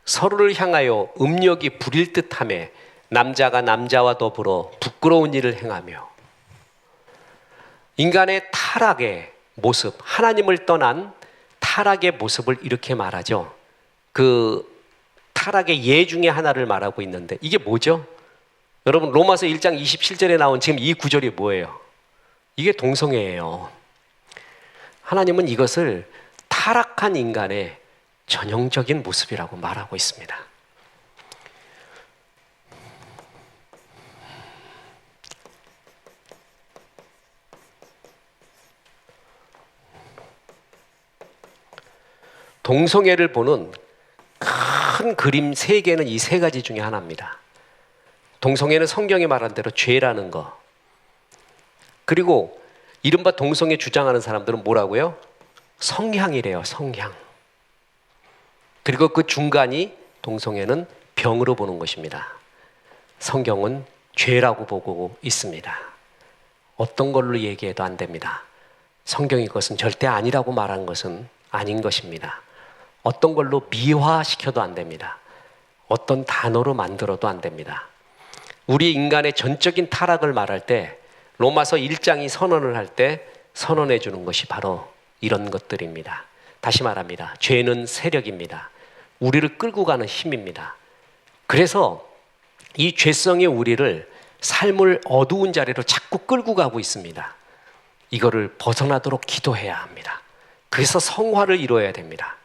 Speaker 1: 서로를 향하여 음욕이 부릴 듯하며 남자가 남자와 더불어 부끄러운 일을 행하며. 인간의 타락의 모습, 하나님을 떠난 타락의 모습을 이렇게 말하죠. 그 타락의 예 중에 하나를 말하고 있는데 이게 뭐죠? 여러분 로마서 1장 27절에 나온 지금 이 구절이 뭐예요? 이게 동성애예요. 하나님은 이것을 타락한 인간의 전형적인 모습이라고 말하고 있습니다. 동성애를 보는 큰 그림 세 개는 이 세 가지 중에 하나입니다. 동성애는 성경이 말한 대로 죄라는 거. 그리고 이른바 동성애 주장하는 사람들은 뭐라고요? 성향이래요, 성향. 그리고 그 중간이 동성애는 병으로 보는 것입니다. 성경은 죄라고 보고 있습니다. 어떤 걸로 얘기해도 안 됩니다. 성경이 그것은 절대 아니라고 말한 것은 아닌 것입니다. 어떤 걸로 미화시켜도 안 됩니다. 어떤 단어로 만들어도 안 됩니다. 우리 인간의 전적인 타락을 말할 때 로마서 1장이 선언을 할 때 선언해 주는 것이 바로 이런 것들입니다. 다시 말합니다. 죄는 세력입니다. 우리를 끌고 가는 힘입니다. 그래서 이 죄성의 우리를 삶을 어두운 자리로 자꾸 끌고 가고 있습니다. 이거를 벗어나도록 기도해야 합니다. 그래서 성화를 이루어야 됩니다.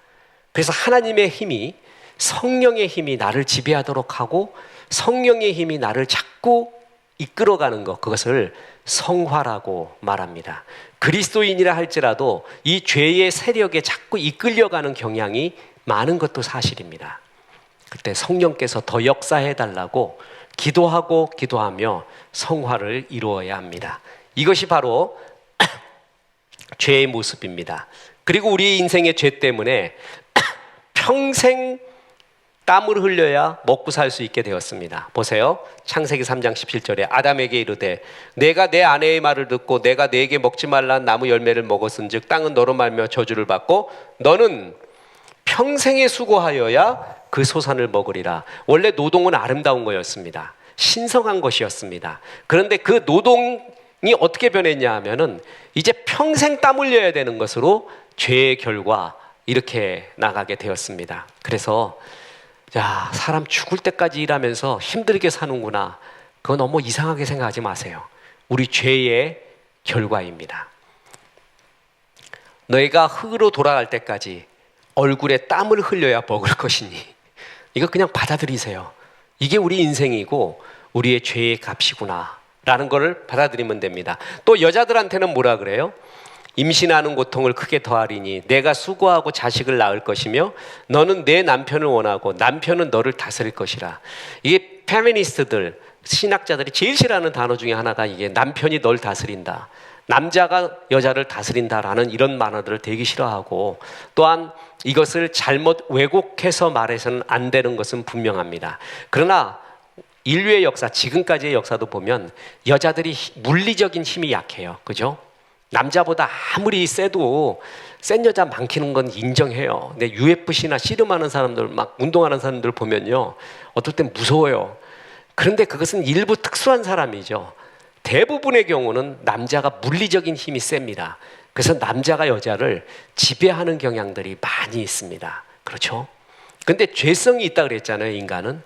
Speaker 1: 그래서 하나님의 힘이 성령의 힘이 나를 지배하도록 하고 성령의 힘이 나를 자꾸 이끌어가는 것, 그것을 성화라고 말합니다. 그리스도인이라 할지라도 이 죄의 세력에 자꾸 이끌려가는 경향이 많은 것도 사실입니다. 그때 성령께서 더 역사해달라고 기도하고 기도하며 성화를 이루어야 합니다. 이것이 바로 죄의 모습입니다. 그리고 우리 인생의 죄 때문에 평생 땀을 흘려야 먹고 살 수 있게 되었습니다. 보세요. 창세기 3장 17절에 아담에게 이르되 내가 내 아내의 말을 듣고 내가 네게 먹지 말란 나무 열매를 먹었은즉 땅은 너로 말미암아 저주를 받고 너는 평생에 수고하여야 그 소산을 먹으리라. 원래 노동은 아름다운 거였습니다. 신성한 것이었습니다. 그런데 그 노동이 어떻게 변했냐 하면은 이제 평생 땀 흘려야 되는 것으로 죄의 결과 이렇게 나가게 되었습니다. 그래서 야, 사람 죽을 때까지 일하면서 힘들게 사는구나. 그거 너무 이상하게 생각하지 마세요. 우리 죄의 결과입니다. 너희가 흙으로 돌아갈 때까지 얼굴에 땀을 흘려야 먹을 것이니 이거 그냥 받아들이세요. 이게 우리 인생이고 우리의 죄의 값이구나 라는 것을 받아들이면 됩니다. 또 여자들한테는 뭐라 그래요? 임신하는 고통을 크게 더하리니 내가 수고하고 자식을 낳을 것이며 너는 내 남편을 원하고 남편은 너를 다스릴 것이라. 이게 페미니스트들, 신학자들이 제일 싫어하는 단어 중에 하나가 이게 남편이 널 다스린다, 남자가 여자를 다스린다라는 이런 만화들을 되게 싫어하고, 또한 이것을 잘못 왜곡해서 말해서는 안 되는 것은 분명합니다. 그러나 인류의 역사, 지금까지의 역사도 보면 여자들이 물리적인 힘이 약해요. 그죠? 남자보다 아무리 세도 센 여자 많기는 건 인정해요. 근데 UFC나 씨름하는 사람들, 막 운동하는 사람들 보면요, 어떨 땐 무서워요. 그런데 그것은 일부 특수한 사람이죠. 대부분의 경우는 남자가 물리적인 힘이 셉니다. 그래서 남자가 여자를 지배하는 경향들이 많이 있습니다. 그렇죠? 근데 죄성이 있다 그랬잖아요, 인간은.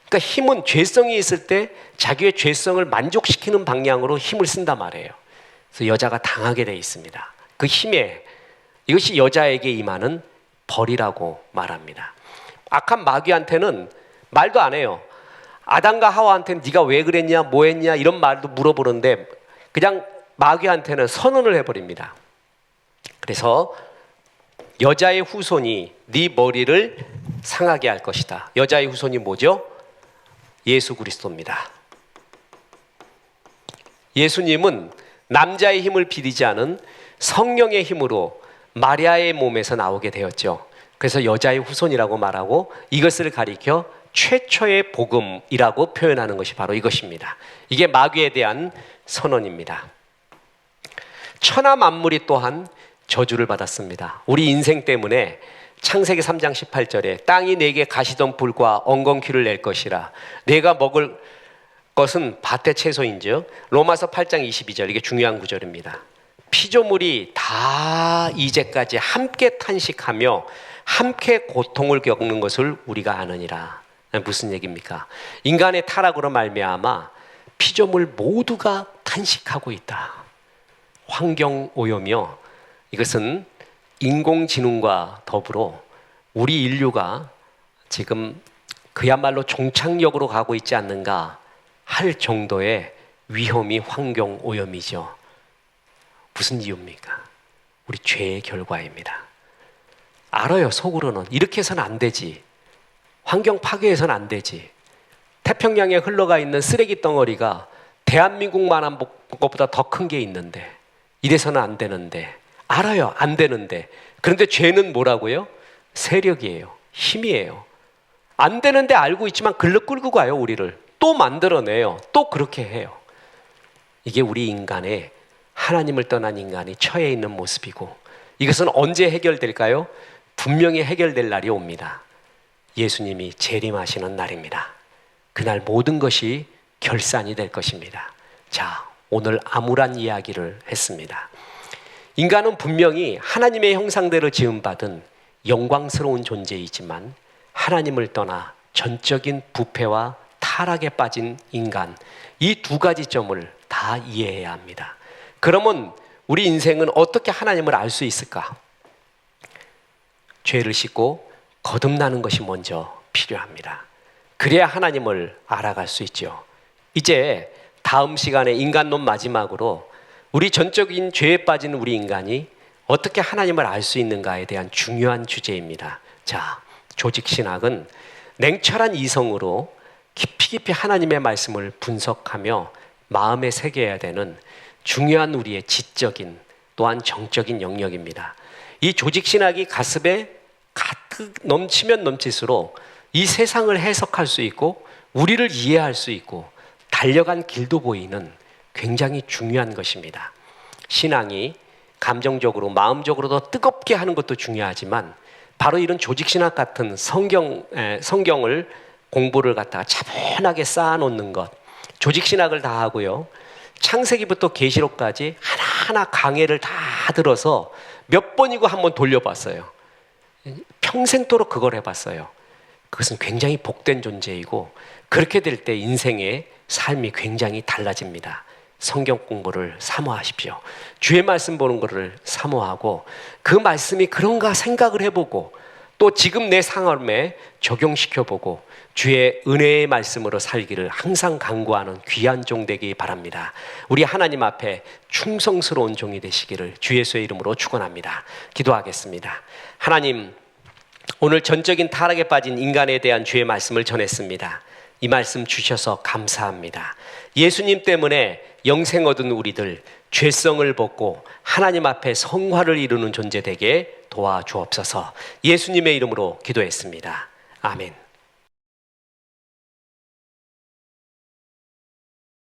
Speaker 1: 그러니까 힘은 죄성이 있을 때 자기의 죄성을 만족시키는 방향으로 힘을 쓴단 말이에요. 그래서 여자가 당하게 돼 있습니다. 그 힘에, 이것이 여자에게 임하는 벌이라고 말합니다. 악한 마귀한테는 말도 안 해요. 아담과 하와한테는 네가 왜 그랬냐, 뭐 했냐 이런 말도 물어보는데 그냥 마귀한테는 선언을 해버립니다. 그래서 여자의 후손이 네 머리를 상하게 할 것이다. 여자의 후손이 뭐죠? 예수 그리스도입니다. 예수님은 남자의 힘을 비리지 않은 성령의 힘으로 마리아의 몸에서 나오게 되었죠. 그래서 여자의 후손이라고 말하고 이것을 가리켜 최초의 복음이라고 표현하는 것이 바로 이것입니다. 이게 마귀에 대한 선언입니다. 천하 만물이 또한 저주를 받았습니다. 우리 인생 때문에 창세기 3장 18절에 땅이 내게 가시덤불과 엉겅퀴를 낼 것이라 내가 먹을 것은 밭의 채소인즉, 로마서 8장 22절, 이게 중요한 구절입니다. 피조물이 다 이제까지 함께 탄식하며 함께 고통을 겪는 것을 우리가 아느니라. 무슨 얘기입니까? 인간의 타락으로 말미암아 피조물 모두가 탄식하고 있다. 환경 오염이요, 이것은 인공지능과 더불어 우리 인류가 지금 그야말로 종착역으로 가고 있지 않는가 할 정도의 위험이 환경 오염이죠. 무슨 이유입니까? 우리 죄의 결과입니다. 알아요, 속으로는. 이렇게 해서는 안 되지. 환경 파괴해서는 안 되지. 태평양에 흘러가 있는 쓰레기 덩어리가 대한민국만한 것보다 더 큰 게 있는데 이래서는 안 되는데, 알아요, 안 되는데. 그런데 죄는 뭐라고요? 세력이에요. 힘이에요. 안 되는데 알고 있지만 글러 끌고 가요. 우리를 또 만들어내요. 또 그렇게 해요. 이게 우리 인간의, 하나님을 떠난 인간이 처해 있는 모습이고, 이것은 언제 해결될까요? 분명히 해결될 날이 옵니다. 예수님이 재림하시는 날입니다. 그날 모든 것이 결산이 될 것입니다. 자, 오늘 암울한 이야기를 했습니다. 인간은 분명히 하나님의 형상대로 지음받은 영광스러운 존재이지만 하나님을 떠나 전적인 부패와 타락에 빠진 인간, 이 두 가지 점을 다 이해해야 합니다. 그러면 우리 인생은 어떻게 하나님을 알 수 있을까? 죄를 씻고 거듭나는 것이 먼저 필요합니다. 그래야 하나님을 알아갈 수 있죠. 이제 다음 시간에 인간론 마지막으로 우리 전적인 죄에 빠진 우리 인간이 어떻게 하나님을 알 수 있는가에 대한 중요한 주제입니다. 자, 조직신학은 냉철한 이성으로 깊이 하나님의 말씀을 분석하며 마음에 새겨야 되는 중요한 우리의 지적인 또한 정적인 영역입니다. 이 조직신학이 가슴에 가득 넘치면 넘칠수록 이 세상을 해석할 수 있고 우리를 이해할 수 있고 달려간 길도 보이는 굉장히 중요한 것입니다. 신앙이 감정적으로 마음적으로도 뜨겁게 하는 것도 중요하지만 바로 이런 조직신학 같은 성경을 공부를 갖다가 차분하게 쌓아놓는 것, 조직신학을 다 하고요, 창세기부터 계시록까지 하나하나 강해를 다 들어서 몇 번이고 한번 돌려봤어요. 평생도록 그걸 해봤어요. 그것은 굉장히 복된 존재이고 그렇게 될 때 인생의 삶이 굉장히 달라집니다. 성경 공부를 사모하십시오. 주의 말씀 보는 것을 사모하고 그 말씀이 그런가 생각을 해보고 또 지금 내 상황에 적용시켜보고 주의 은혜의 말씀으로 살기를 항상 간구하는 귀한 종 되기 바랍니다. 우리 하나님 앞에 충성스러운 종이 되시기를 주 예수의 이름으로 축원합니다. 기도하겠습니다. 하나님, 오늘 전적인 타락에 빠진 인간에 대한 주의 말씀을 전했습니다. 이 말씀 주셔서 감사합니다. 예수님 때문에 영생 얻은 우리들 죄성을 벗고 하나님 앞에 성화를 이루는 존재 되게 도와주옵소서. 예수님의 이름으로 기도했습니다. 아멘.